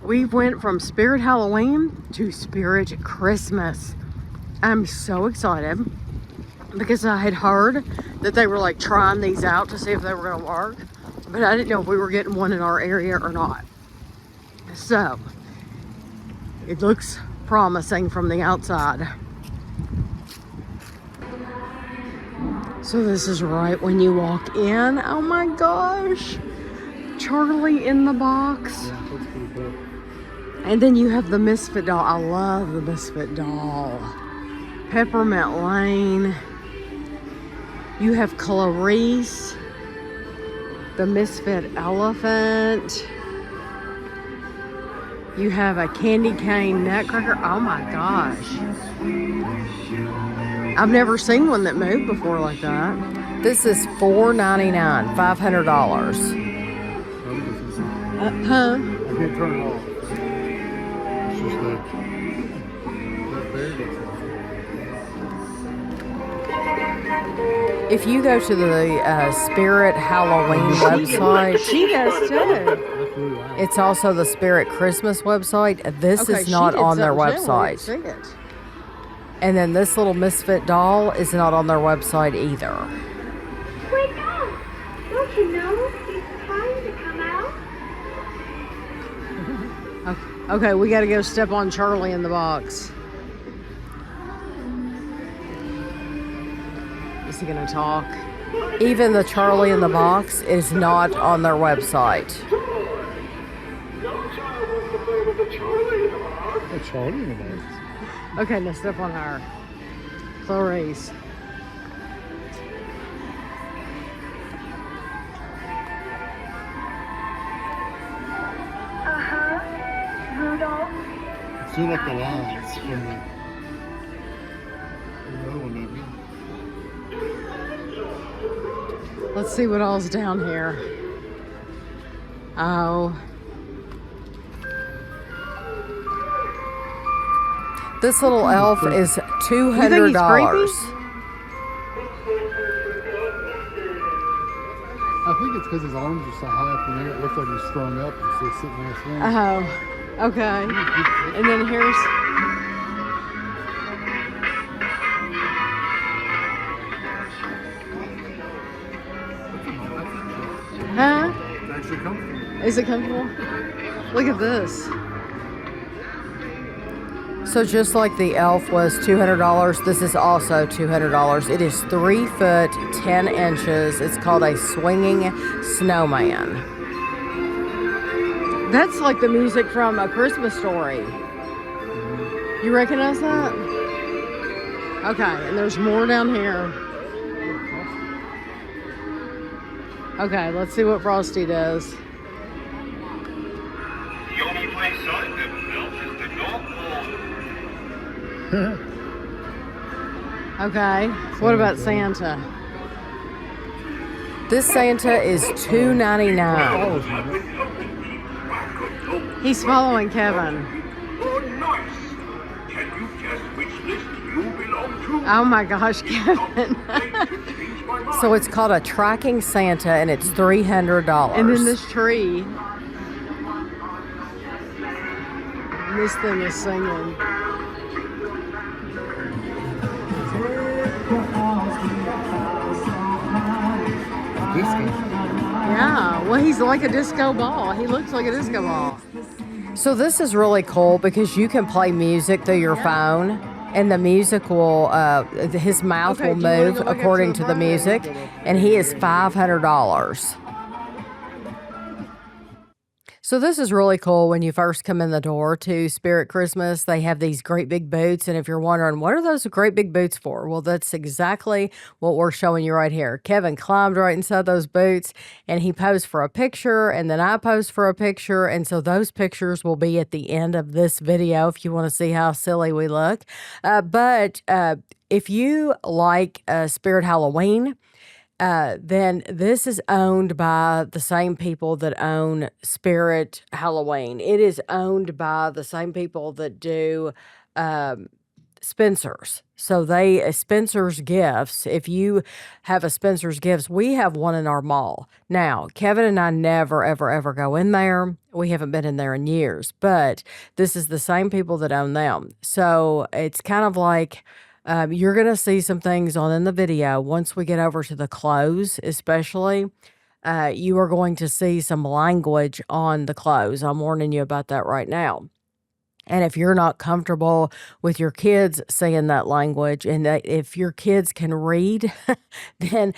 We went from Spirit Halloween to Spirit Christmas. I'm so excited because I had heard that they were like trying these out to see if they were going to work, but I didn't know if we were getting one in our area or not. So it looks promising from the outside. So this is right when you walk in. Oh my gosh. Charlie in the box. Yeah, that's pretty cool. And then you have the Misfit doll. I love the Misfit doll. Peppermint Lane. You have Clarice. The Misfit Elephant. You have a candy cane nutcracker. Oh my gosh. I've never seen one that moved before like that. This is $4.99, $500. Huh? I can't turn it off. It's just that. If you go to the Spirit Halloween website, She does too. it's also the Spirit Christmas website. This is not on their website. And then this little Misfit doll is not on their website either. Wake up! Don't you know it's time to come out? Okay, we got to go step on Charlie in the box. Is he going to talk? Even the Charlie in the box is not on their website. A Charlie in the box. Okay, now step on her. Clarice. Rudolph. It's still like the lines from the other one, maybe. Let's see what all's down here. Oh. This little elf is $200. I think it's because his arms are so high up in the air. It looks like he's strung up and still sitting there swinging. Oh, okay. And then here's... Huh? It's actually comfortable. Is it comfortable? Look at this. So just like the elf was $200, this is also $200. It is 3 foot 10 inches. It's called a swinging snowman. That's like the music from A Christmas Story. You recognize that? Okay, and there's more down here. Okay, let's see what Frosty does. The only place I've ever felt is the North Pole. Okay, what about Santa? This Santa is $2.99. He's following Kevin. Oh, nice. Can you guess which list you belong to? Oh my gosh, Kevin. So it's called a tracking Santa and it's $300. And then this tree. This thing is singing. Disco. Yeah, well, he's like a disco ball. He looks like a disco ball. So this is really cool because you can play music through your phone, and the music will, his mouth will move according to the music, and he is $500. So this is really cool when you first come in the door to Spirit Christmas. They have these great big boots, and if you're wondering, what are those great big boots for? Well, that's exactly what we're showing you right here. Kevin climbed right inside those boots, and he posed for a picture, and then I posed for a picture, and so those pictures will be at the end of this video if you want to see how silly we look. But if you like Spirit Halloween, then this is owned by the same people that own Spirit Halloween. It is owned by the same people that do Spencer's. So Spencer's Gifts, if you have a Spencer's Gifts, we have one in our mall. Now, Kevin and I never, ever, ever go in there. We haven't been in there in years, but this is the same people that own them. So it's kind of like you're going to see some things on in the video once we get over to the clothes, especially. You are going to see some language on the clothes. I'm warning you about that right now. And if you're not comfortable with your kids saying that language, and that if your kids can read, then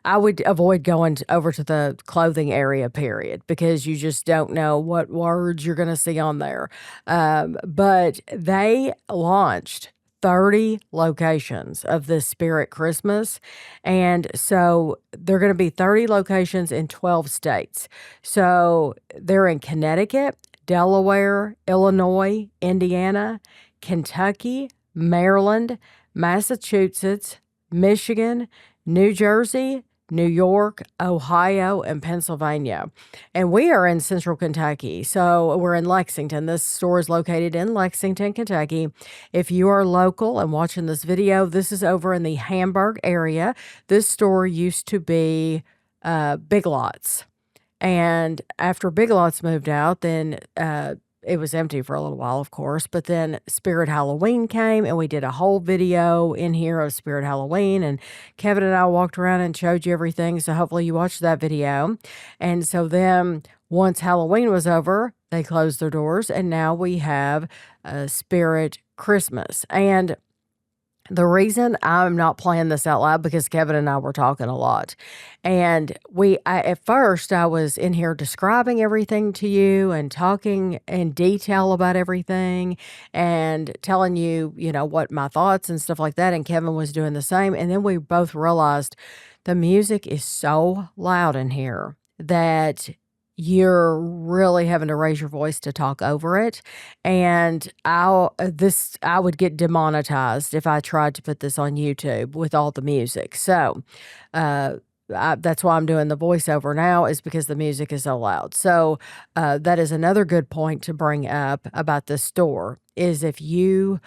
I would avoid going over to the clothing area, period, because you just don't know what words you're going to see on there. But they launched 30 locations of this Spirit Christmas. And so they're going to be 30 locations in 12 states. So they're in Connecticut, Delaware, Illinois, Indiana, Kentucky, Maryland, Massachusetts, Michigan, New Jersey, New York, Ohio, and Pennsylvania. And we are in central Kentucky. So we're in Lexington. This store is located in Lexington, Kentucky. If you are local and watching this video, this is over in the Hamburg area. This store used to be Big Lots. And after Big Lots moved out, then it was empty for a little while, of course. But then Spirit Halloween came, and we did a whole video in here of Spirit Halloween. And Kevin and I walked around and showed you everything. So hopefully you watched that video. And so then once Halloween was over, they closed their doors. And now we have Spirit Christmas. And the reason I'm not playing this out loud because Kevin and I were talking a lot. And at first I was in here describing everything to you and talking in detail about everything and telling you, what my thoughts and stuff like that. And Kevin was doing the same. And then we both realized the music is so loud in here that you're really having to raise your voice to talk over it. And I would get demonetized if I tried to put this on YouTube with all the music. So, that's why I'm doing the voiceover now, is because the music is so loud. So, that is another good point to bring up about this store, is if you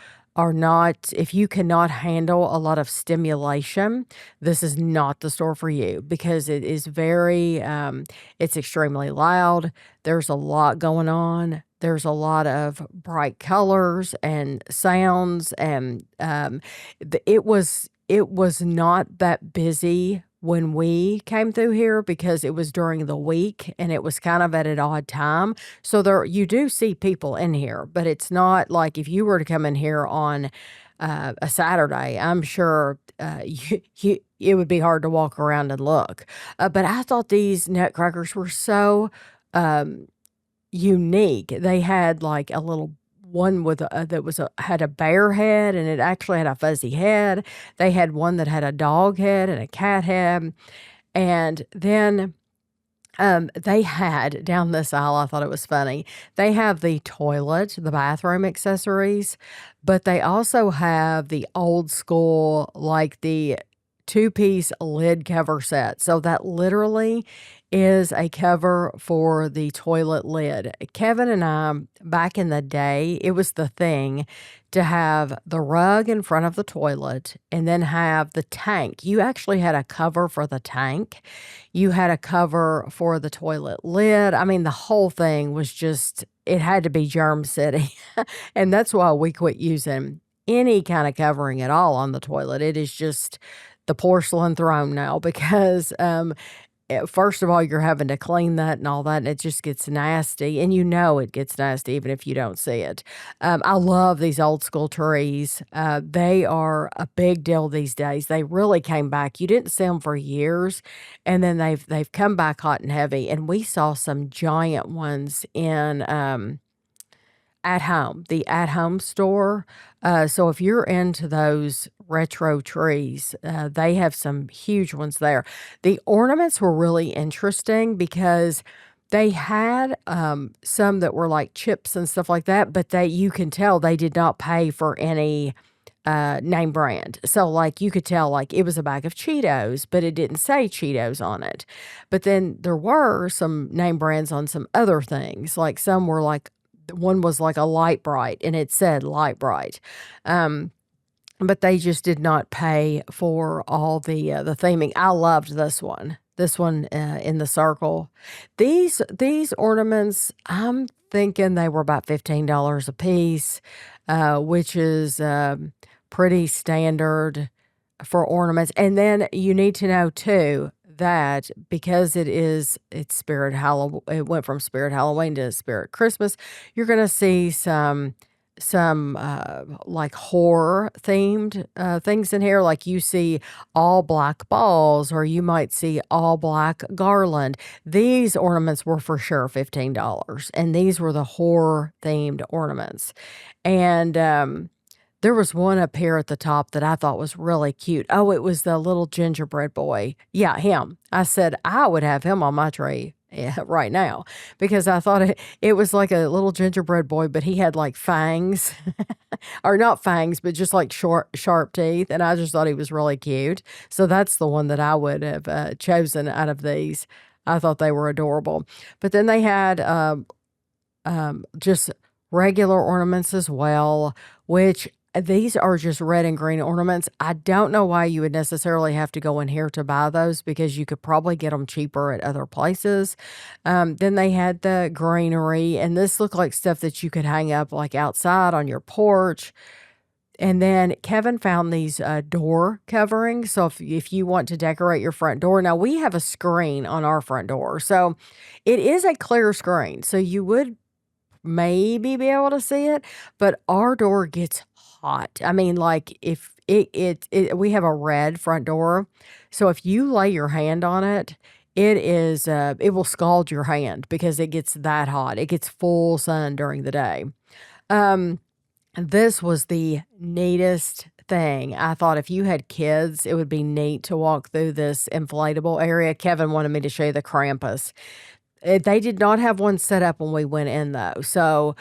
cannot handle a lot of stimulation, this is not the store for you, because it is it's extremely loud. There's a lot going on. There's a lot of bright colors and sounds, and it was not that busy when we came through here because it was during the week and it was kind of at an odd time. So you do see people in here, but it's not like if you were to come in here on a Saturday, I'm sure it would be hard to walk around and look. But I thought these nutcrackers were so unique. They had like a little one with had a bear head, and it actually had a fuzzy head. They had one that had a dog head and a cat head. And then they had down this aisle, I thought it was funny. They have the toilet, the bathroom accessories, but they also have the old school, like the two-piece lid cover set. So that literally is a cover for the toilet lid. Kevin and I, back in the day, it was the thing to have the rug in front of the toilet and then have the tank. You actually had a cover for the tank. You had a cover for the toilet lid. I mean, the whole thing was just, it had to be Germ City. And that's why we quit using any kind of covering at all on the toilet. It is just the porcelain throne now, because first of all, you're having to clean that and all that, and it just gets nasty. And it gets nasty even if you don't see it. I love these old school trees. They are a big deal these days. They really came back. You didn't see them for years, and then they've come back hot and heavy. And we saw some giant ones in the At Home store. So if you're into those retro trees, they have some huge ones there. The ornaments were really interesting because they had some that were like chips and stuff like that, but you can tell they did not pay for any name brand. So like you could tell like it was a bag of Cheetos, but it didn't say Cheetos on it. But then there were some name brands on some other things. Like some were like, one was like a Light Bright and it said Light Bright. But they just did not pay for all the theming. I loved this one. This one in the circle. These ornaments, I'm thinking they were about $15 a piece, which is pretty standard for ornaments. And then you need to know too that because it's Spirit Halloween, it went from Spirit Halloween to Spirit Christmas. You're gonna see some like horror themed things in here. Like you see all black balls, or you might see all black garland. These ornaments were for sure $15, and these were the horror themed ornaments. And there was one up here at the top that I thought was really cute. Oh, it was the little gingerbread boy. Yeah, him. I said I would have him on my tree. Yeah, right now, because I thought it was like a little gingerbread boy, but he had like fangs, or not fangs, but just like short, sharp teeth. And I just thought he was really cute. So that's the one that I would have chosen out of these. I thought they were adorable. But then they had just regular ornaments as well, which these are just red and green ornaments. I don't know why you would necessarily have to go in here to buy those, because you could probably get them cheaper at other places. Then they had the greenery, and this looked like stuff that you could hang up like outside on your porch. And then Kevin found these door coverings. So if you want to decorate your front door, now we have a screen on our front door. So it is a clear screen. So you would maybe be able to see it, but our door gets hot. I mean, like if we have a red front door, so if you lay your hand on it, it will scald your hand because it gets that hot. It gets full sun during the day. This was the neatest thing. I thought if you had kids, it would be neat to walk through this inflatable area. Kevin wanted me to show you the Krampus. They did not have one set up when we went in though. So,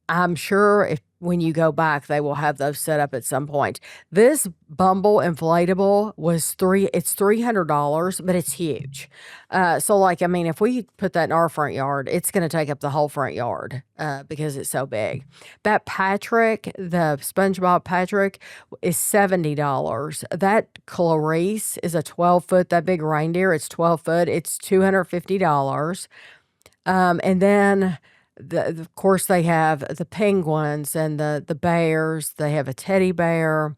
I'm sure when you go back, they will have those set up at some point. This Bumble inflatable it's $300, but it's huge. So like, I mean, if we put that in our front yard, it's going to take up the whole front yard, because it's so big. That Patrick, the SpongeBob Patrick, is $70. That Clarice is a 12-foot, that big reindeer, it's 12 foot, it's $250. And then of course, they have the penguins and the bears. They have a teddy bear,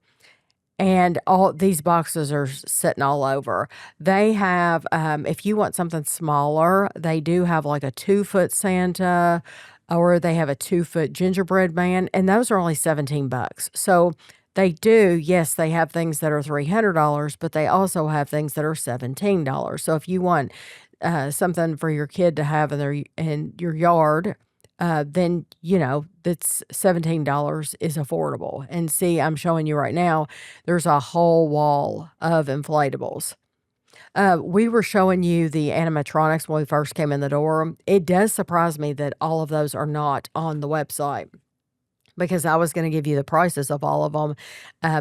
and all these boxes are sitting all over. They have, if you want something smaller, they do have like a 2-foot Santa, or they have a 2-foot gingerbread man, and those are only $17. So they do, yes, they have things that are $300, but they also have things that are $17. So if you want something for your kid to have in your yard, then that's $17 is affordable. And see, I'm showing you right now, there's a whole wall of inflatables. We were showing you the animatronics when we first came in the door. It does surprise me that all of those are not on the website, because I was going to give you the prices of all of them,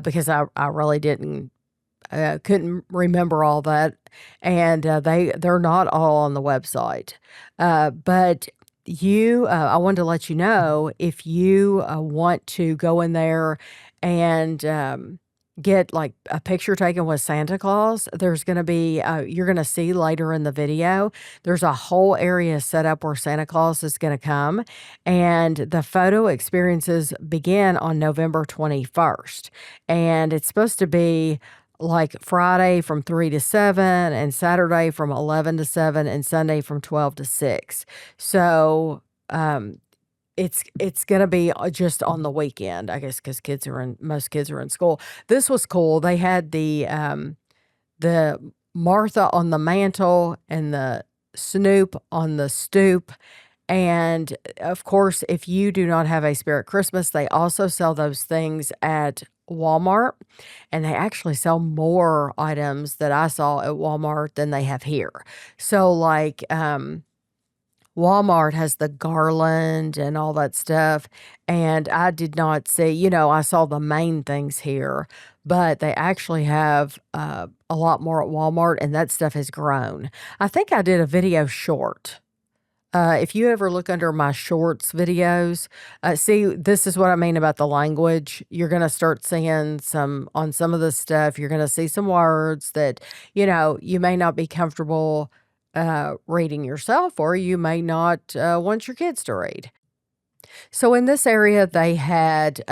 because I really couldn't remember all that, and they're not all on the website. But I wanted to let you know, if you want to go in there and get like a picture taken with Santa Claus, there's going to be, you're going to see later in the video, there's a whole area set up where Santa Claus is going to come. And the photo experiences begin on November 21st. And it's supposed to be like Friday from 3 to 7, and Saturday from 11 to 7, and Sunday from 12 to 6. So it's gonna be just on the weekend, I guess, because most kids are in school. This was cool. They had the Martha on the mantle and the Snoop on the stoop. And of course, if you do not have a Spirit Christmas, they also sell those things at Walmart, and they actually sell more items that I saw at Walmart than they have here. So like Walmart has the garland and all that stuff, and I did not see, I saw the main things here, but they actually have a lot more at Walmart, and that stuff has grown. I think I did a video short If you ever look under my shorts videos, see, this is what I mean about the language. You're going to start seeing on some of this stuff, you're going to see some words that, you may not be comfortable reading yourself, or you may not want your kids to read. So in this area, they had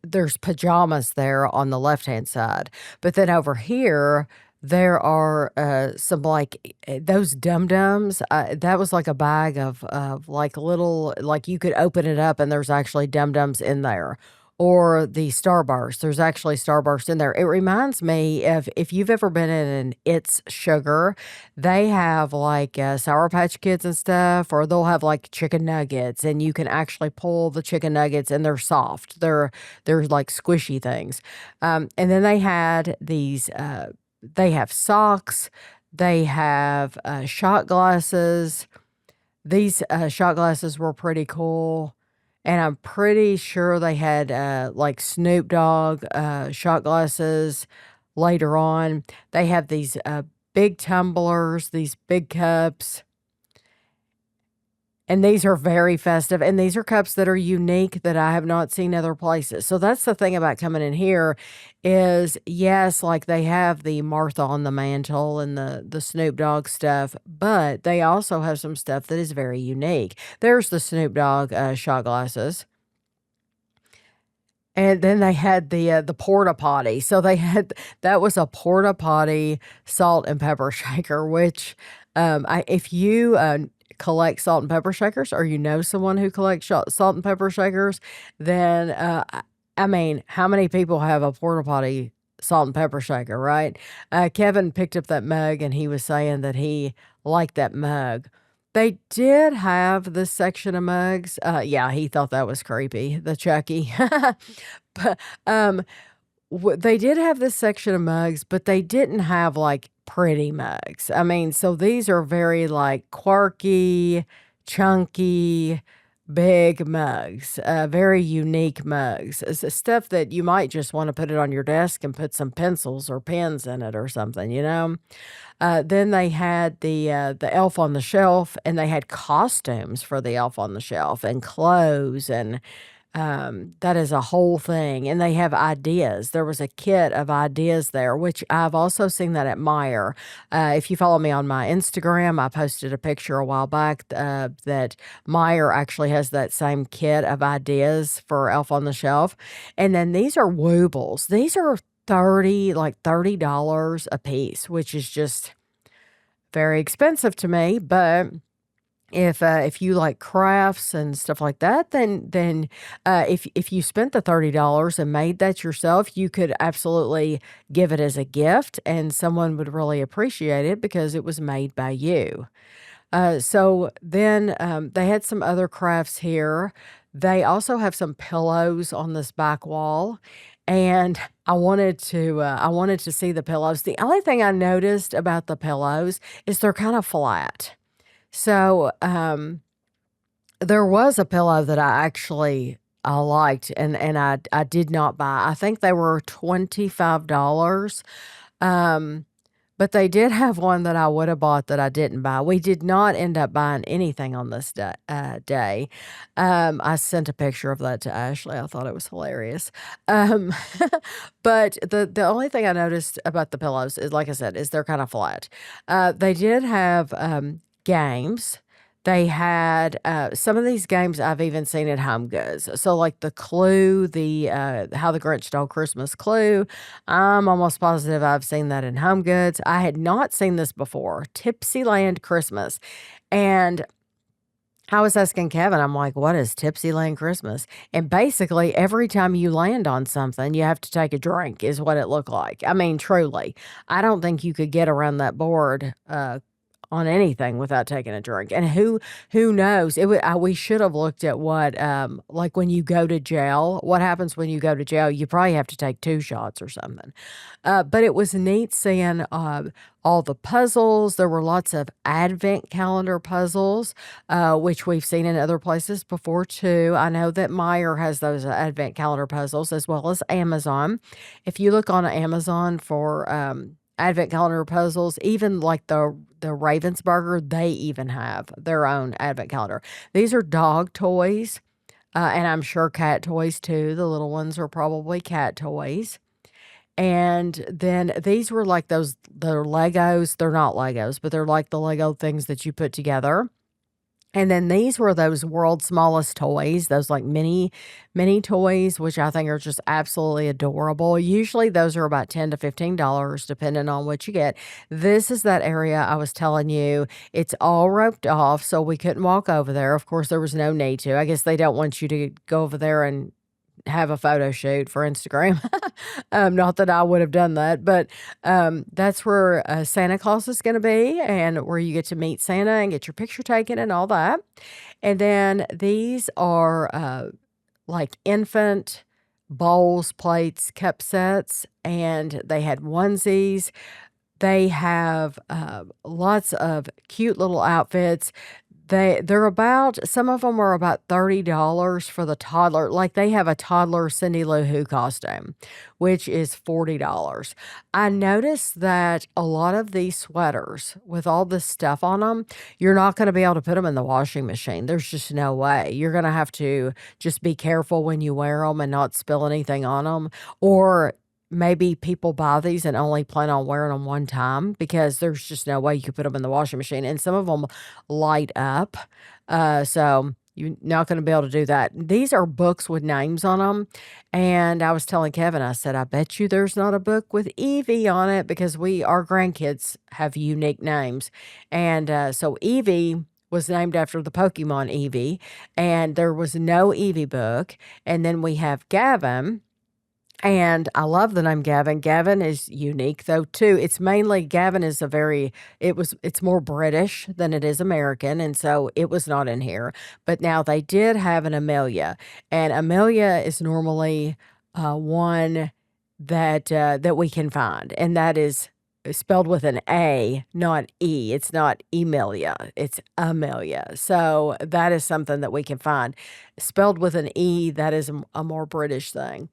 there's pajamas there on the left hand side, but then over here there are some like those dum dums. That was like a bag of like little like you could open it up and there's actually dum dums in there. Or the Starburst. There's actually Starburst in there. It reminds me of if you've ever been in an It's Sugar, they have like Sour Patch Kids and stuff, or they'll have like chicken nuggets, and you can actually pull the chicken nuggets, and they're soft. They're like squishy things. And then they had these. They have socks. They have shot glasses. These shot glasses were pretty cool. And I'm pretty sure they had like Snoop Dogg shot glasses later on. They have these big tumblers, these big cups. And these are very festive, and these are cups that are unique that I have not seen other places. So that's the thing about coming in here is, yes, like they have the Martha on the mantle and the Snoop Dogg stuff, but they also have some stuff that is very unique. There's the Snoop Dogg shot glasses. And then they had the porta potty. So they had that was a porta potty salt and pepper shaker, which if you collect salt and pepper shakers, or you know someone who collects salt and pepper shakers, then I mean, how many people have a porta potty salt and pepper shaker, right? Kevin picked up that mug and he was saying that he liked that mug. They did have this section of mugs. Yeah, he thought that was creepy, the Chucky. But they did have this section of mugs, but they didn't have like pretty mugs. I mean, so these are very like quirky, chunky, big mugs, very unique mugs. It's stuff that you might just want to put it on your desk and put some pencils or pens in it or something, you know? Then they had the Elf on the Shelf, and they had costumes for the Elf on the Shelf and clothes, and that is a whole thing. And they have ideas. There was a kit of ideas there, which I've also seen that at Meijer. If you follow me on my Instagram, I posted a picture a while back that Meijer actually has that same kit of ideas for Elf on the Shelf. And then these are Woobles. These are $30 a piece, which is just very expensive to me, but if you like crafts and stuff like that, then if you spent the $30 and made that yourself, you could absolutely give it as a gift, and someone would really appreciate it because it was made by you. So then they had some other crafts here. They also have some pillows on this back wall, and I wanted to see the pillows. The only thing I noticed about the pillows is they're kind of flat. So there was a pillow that I liked, and I did not buy. I think they were $25. But they did have one that I would have bought that I didn't buy. We did not end up buying anything on this day. I sent a picture of that to Ashley. I thought it was hilarious. Um, but the only thing I noticed about the pillows is, like I said, is they're kind of flat. They did have games. They had some of these games I've even seen at Home Goods. So, like the Clue, the How the Grinch Stole Christmas Clue. I'm almost positive I've seen that in Home Goods. I had not seen this before. Tipsyland Christmas, and I was asking Kevin, I'm like, what is Tipsyland Christmas? And basically, every time you land on something, you have to take a drink, is what it looked like. I mean, truly, I don't think you could get around that board on anything without taking a drink. And who knows? We should have looked at what like when you go to jail. What happens when you go to jail? You probably have to take 2 shots or something. But it was neat seeing all the puzzles. There were lots of advent calendar puzzles, which we've seen in other places before too. I know that Meijer has those advent calendar puzzles, as well as Amazon. If you look on Amazon for advent calendar puzzles. Even like the Ravensburger, they even have their own advent calendar. These are dog toys, and I'm sure cat toys too. The little ones are probably cat toys. And then these were like they're Legos. They're not Legos, but they're like the Lego things that you put together. And then these were those world's smallest toys, those like mini toys, which I think are just absolutely adorable. Usually those are about $10 to $15, depending on what you get. This is that area I was telling you. It's all roped off, so we couldn't walk over there. Of course, there was no need to. I guess they don't want you to go over there and have a photo shoot for Instagram. Not that I would have done that, but that's where Santa Claus is going to be, and where you get to meet Santa and get your picture taken and all that. And then these are like infant bowls, plates, cup sets, and they had onesies. They have lots of cute little outfits. They're about some of them are about $30 for the toddler. Like, they have a toddler Cindy Lou Who costume, which is $40. I noticed that a lot of these sweaters with all this stuff on them, you're not going to be able to put them in the washing machine. There's just no way. You're going to have to just be careful when you wear them and not spill anything on them, or maybe people buy these and only plan on wearing them one time, because there's just no way you could put them in the washing machine. And some of them light up. So you're not going to be able to do that. These are books with names on them. And I was telling Kevin, I said, I bet you there's not a book with Evie on it, because our grandkids have unique names. And so Evie was named after the Pokemon Eevee, and there was no Eevee book. And then we have Gavin. And I love the name Gavin. Gavin is unique though too. It's mainly Gavin is it's more British than it is American, and so it was not in here. But now they did have an Amelia, and Amelia is normally one that we can find, and that is spelled with an A, not E. It's not Emilia, it's Amelia. So that is something that we can find. Spelled with an E, that is a more British thing.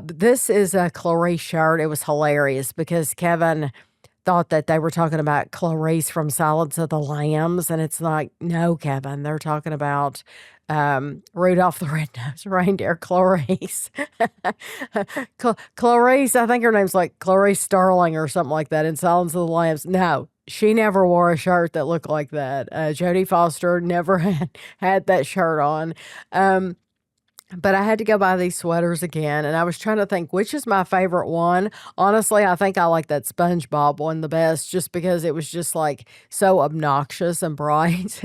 This is a Clarice shirt. It was hilarious because Kevin thought that they were talking about Clarice from Silence of the Lambs, and it's like, no, Kevin, they're talking about Rudolph the Red-Nosed Reindeer, Clarice. Clarice, I think her name's like Clarice Starling or something like that in Silence of the Lambs. No, she never wore a shirt that looked like that. Jodie Foster never had that shirt on. But I had to go buy these sweaters again, and I was trying to think which is my favorite one. Honestly, I think I like that SpongeBob one the best, just because it was just like so obnoxious and bright.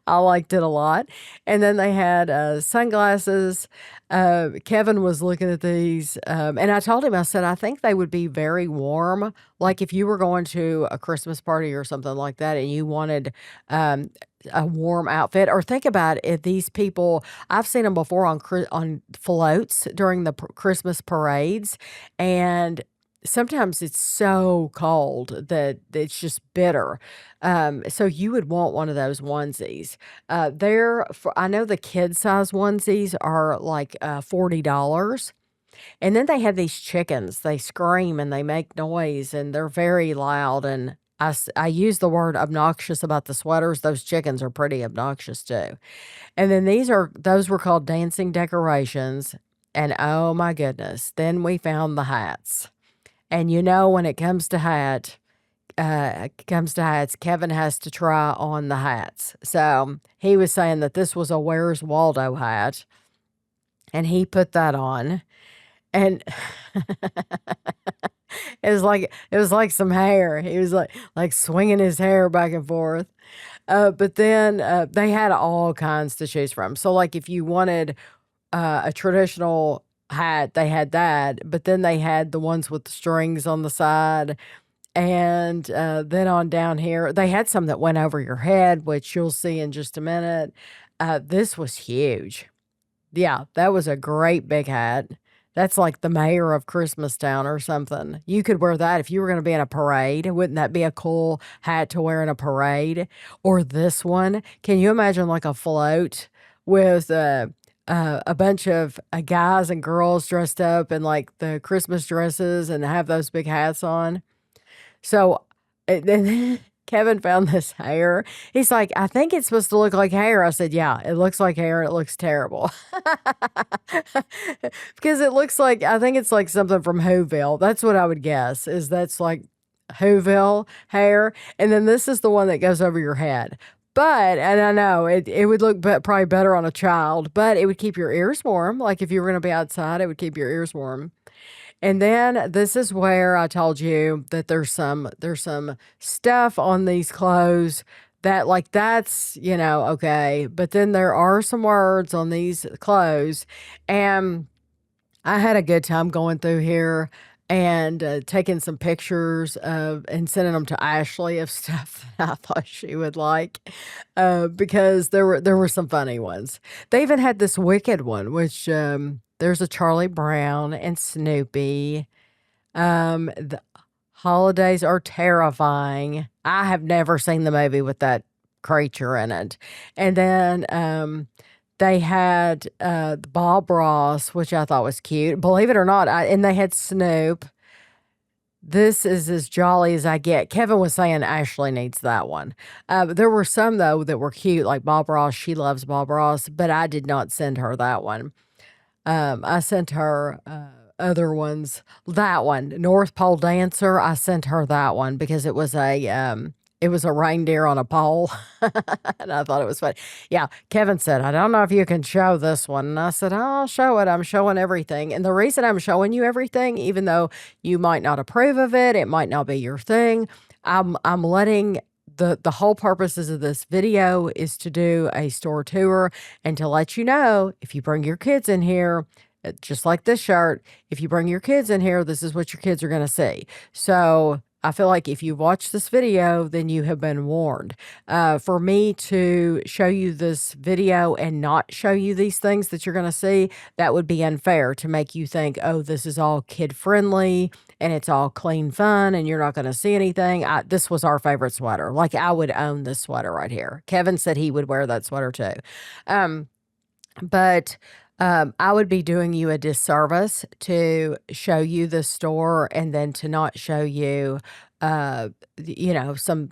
I liked it a lot. And then they had sunglasses. Kevin was looking at these, and I told him, I said, I think they would be very warm. Like if you were going to a Christmas party or something like that, and you wanted a warm outfit, or think about it, these people, I've seen them before on floats during the Christmas parades, and sometimes it's so cold that it's just bitter. So you would want one of those onesies. I know the kid size onesies are like $40. And then they have these chickens. They scream and they make noise, and they're very loud. And I use the word obnoxious about the sweaters. Those chickens are pretty obnoxious too. And then those were called dancing decorations. And oh my goodness, then we found the hats. And when it comes to hats, Kevin has to try on the hats. So he was saying that this was a Where's Waldo hat, and he put that on, and it was like some hair. He was like swinging his hair back and forth. But then they had all kinds to choose from. So like if you wanted a traditional hat, they had that, but then they had the ones with the strings on the side. And then on down here, they had some that went over your head, which you'll see in just a minute. This was huge. Yeah, that was a great big hat. That's like the mayor of Christmastown or something. You could wear that if you were going to be in a parade. Wouldn't that be a cool hat to wear in a parade? Or this one. Can you imagine like a float with a bunch of guys and girls dressed up in like the Christmas dresses and have those big hats on? So and then Kevin found this hair. He's like, I think it's supposed to look like hair. I said, yeah, it looks like hair. It looks terrible. Because it looks like, I think it's like something from Whoville. That's what I would guess, is that's like Whoville hair. And then this is the one that goes over your head. But, and I know it would look probably better on a child, but it would keep your ears warm. Like if you were going to be outside, it would keep your ears warm. And then this is where I told you that there's some stuff on these clothes that like that's, okay, but then there are some words on these clothes, and I had a good time going through here and taking some pictures of and sending them to Ashley of stuff that I thought she would like, because there were some funny ones. They even had this wicked one, which there's a Charlie Brown and Snoopy. The holidays are terrifying. I have never seen the movie with that creature in it, and then they had Bob Ross, which I thought was cute. Believe it or not, and they had Snoop. This is as jolly as I get. Kevin was saying Ashley needs that one. But there were some, though, that were cute, like Bob Ross. She loves Bob Ross, but I did not send her that one. I sent her other ones. That one, North Pole Dancer. I sent her that one because it was a reindeer on a pole, and I thought it was funny. Yeah, Kevin said, I don't know if you can show this one. And I said, I'll show it. I'm showing everything. And the reason I'm showing you everything, even though you might not approve of it, it might not be your thing, I'm letting the whole purposes of this video is to do a store tour and to let you know if you bring your kids in here, just like this shirt, if you bring your kids in here, this is what your kids are going to see. So I feel like if you watch this video, then you have been warned. For me to show you this video and not show you these things that you're going to see, that would be unfair to make you think, oh, this is all kid friendly and it's all clean fun and you're not going to see anything. This was our favorite sweater. Like I would own this sweater right here. Kevin said he would wear that sweater too. But I would be doing you a disservice to show you the store and then to not show you, some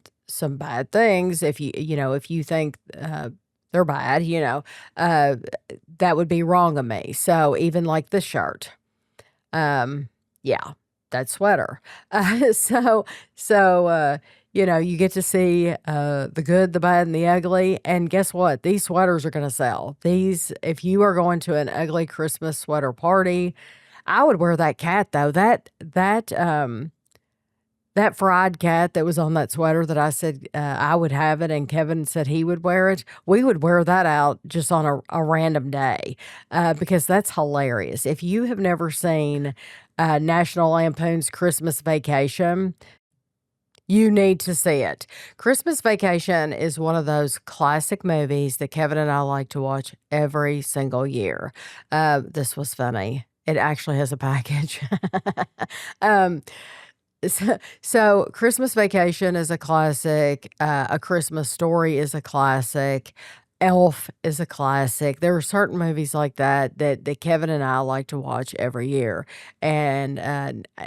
bad things. If you think they're bad, that would be wrong of me. So even like the shirt, yeah, that sweater. You get to see the good, the bad, and the ugly. And guess what? These sweaters are going to sell. If you are going to an ugly Christmas sweater party, I would wear that cat though. That fried cat that was on that sweater that I said I would have it, and Kevin said he would wear it. We would wear that out just on a random day because that's hilarious. If you have never seen National Lampoon's Christmas Vacation, you need to see it. Christmas Vacation is one of those classic movies that Kevin and I like to watch every single year. This was funny. It actually has a package. um, so Christmas Vacation is a classic. A Christmas Story is a classic. Elf is a classic. There are certain movies like that Kevin and I like to watch every year. And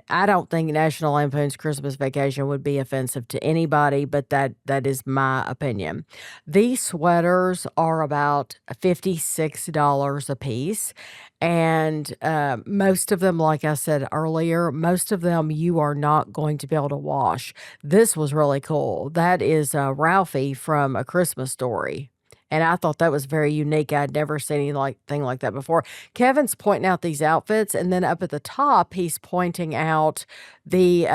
I don't think National Lampoon's Christmas Vacation would be offensive to anybody, but that is my opinion. These sweaters are about $56 a piece. And most of them, like I said earlier, most of them you are not going to be able to wash. This was really cool. That is Ralphie from A Christmas Story. And I thought that was very unique. I'd never seen anything like that before. Kevin's pointing out these outfits, and then up at the top, he's pointing out the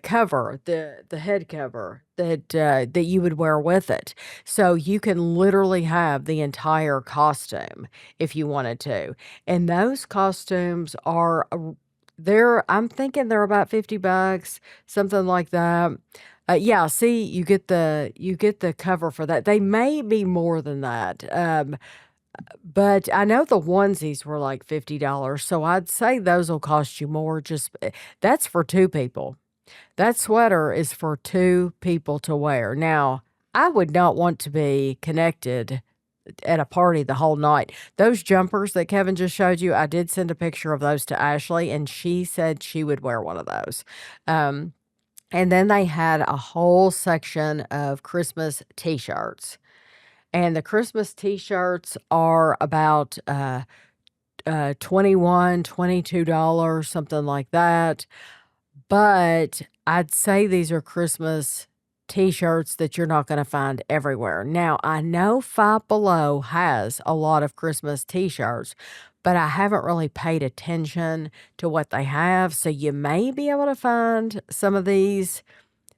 cover, the head cover that you would wear with it. So you can literally have the entire costume if you wanted to. And those costumes are I'm thinking they're about $50, something like that. Yeah, see, you get the cover for that. They may be more than that. But I know the onesies were like $50, so I'd say those will cost you more. That's for two people. That sweater is for two people to wear. Now, I would not want to be connected at a party the whole night. Those jumpers that Kevin just showed you, I did send a picture of those to Ashley, and she said she would wear one of those. And then they had a whole section of Christmas t-shirts. And the Christmas t-shirts are about $21, $22, something like that. But I'd say these are Christmas t-shirts that you're not going to find everywhere. Now, I know Five Below has a lot of Christmas t-shirts, but I haven't really paid attention to what they have. So you may be able to find some of these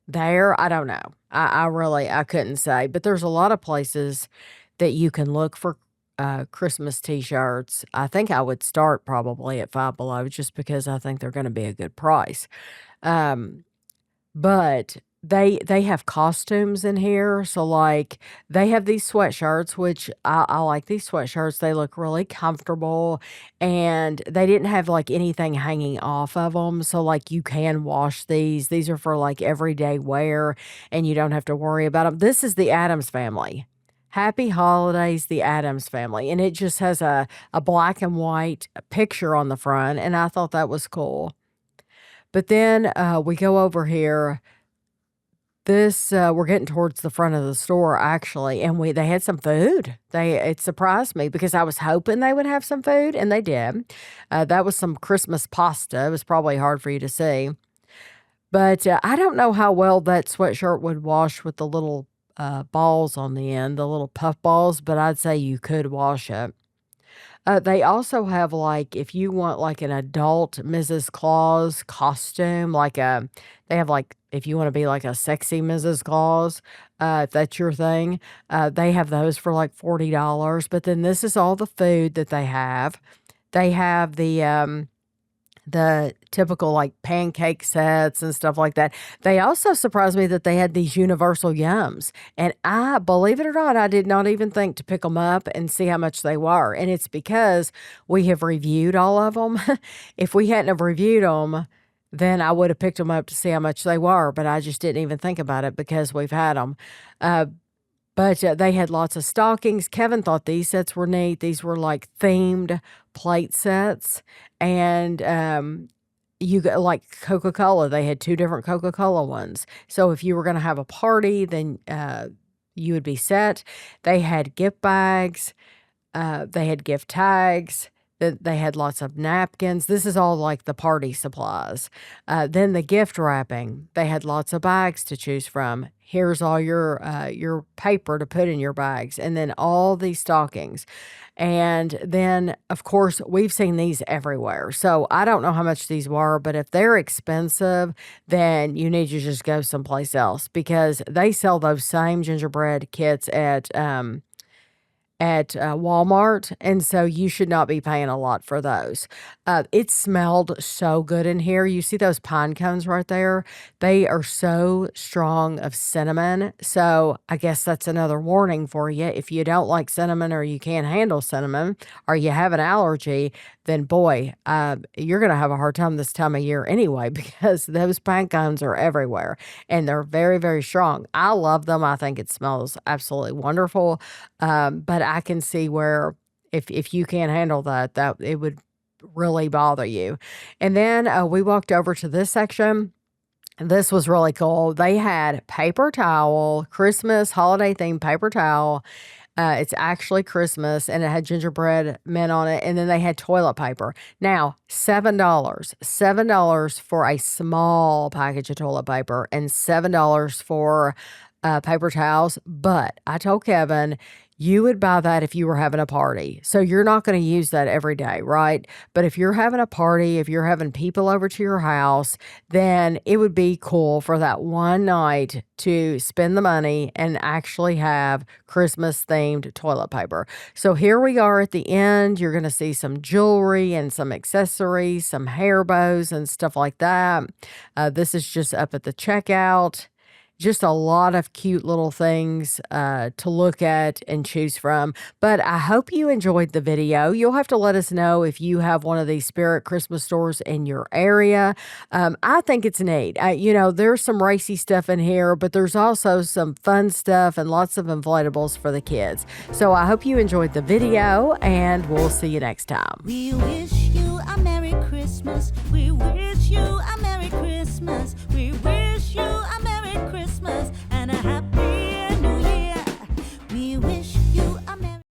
there. I don't know. I couldn't say, but there's a lot of places that you can look for Christmas t-shirts. I think I would start probably at Five Below just because I think they're going to be a good price. Um, but they have costumes in here, so, like, they have these sweatshirts, which I like these sweatshirts. They look really comfortable, and they didn't have, like, anything hanging off of them. So, like, you can wash these. These are for, like, everyday wear, and you don't have to worry about them. This is the Addams Family. Happy Holidays, the Addams Family, and it just has a black and white picture on the front, and I thought that was cool. But then, we go over here. We're getting towards the front of the store, actually, and they had some food. It surprised me because I was hoping they would have some food, and they did. That was some Christmas pasta. It was probably hard for you to see. But, I don't know how well that sweatshirt would wash with the little, balls on the end, the little puff balls, but I'd say you could wash it. They also have, like, if you want, like, an adult Mrs. Claus costume, they have, like, if you wanna be, like, a sexy Mrs. Claus, if that's your thing, they have those for, like, $40, but then this is all the food that they have. They have the typical, like, pancake sets and stuff like that. They also surprised me that they had these universal yums, and believe it or not, I did not even think to pick them up and see how much they were, and it's because we have reviewed all of them. If we hadn't have reviewed them, then I would have picked them up to see how much they were, but I just didn't even think about it because we've had them. But they had lots of stockings. Kevin thought these sets were neat. These were, like, themed plate sets, and, you got, like, Coca-Cola. They had 2 different Coca-Cola ones. So if you were gonna have a party, then, you would be set. They had gift bags. They had gift tags. They had lots of napkins. This is all, like, the party supplies. Then the gift wrapping. They had lots of bags to choose from. Here's all your paper to put in your bags, and then all these stockings. And then, of course, we've seen these everywhere. So I don't know how much these were, but if they're expensive, then you need to just go someplace else because they sell those same gingerbread kits at Walmart, and so you should not be paying a lot for those. It smelled so good in here. You see those pine cones right there? They are so strong of cinnamon, so I guess that's another warning for you. If you don't like cinnamon or you can't handle cinnamon or you have an allergy, then boy, you're gonna have a hard time this time of year anyway because those pine cones are everywhere, and they're very, very strong. I love them. I think it smells absolutely wonderful, but I can see where if you can't handle that it would really bother you. And then, we walked over to this section. This was really cool. They had paper towel, Christmas holiday-themed paper towel. It's actually Christmas, and it had gingerbread men on it, and then they had toilet paper. Now, $7. $7 for a small package of toilet paper and $7 for, paper towels, but I told Kevin, you would buy that if you were having a party. So you're not gonna use that every day, right? But if you're having a party, if you're having people over to your house, then it would be cool for that one night to spend the money and actually have Christmas-themed toilet paper. So here we are at the end. You're gonna see some jewelry and some accessories, some hair bows and stuff like that. This is just up at the checkout. Just a lot of cute little things to look at and choose from. But I hope you enjoyed the video. You'll have to let us know if you have one of these Spirit Christmas stores in your area. I think it's neat. There's some racy stuff in here, but there's also some fun stuff and lots of inflatables for the kids. So I hope you enjoyed the video, and we'll see you next time. We wish you a Merry Christmas. We wish you a Merry Christmas. We wish you a Merry Christmas and a Happy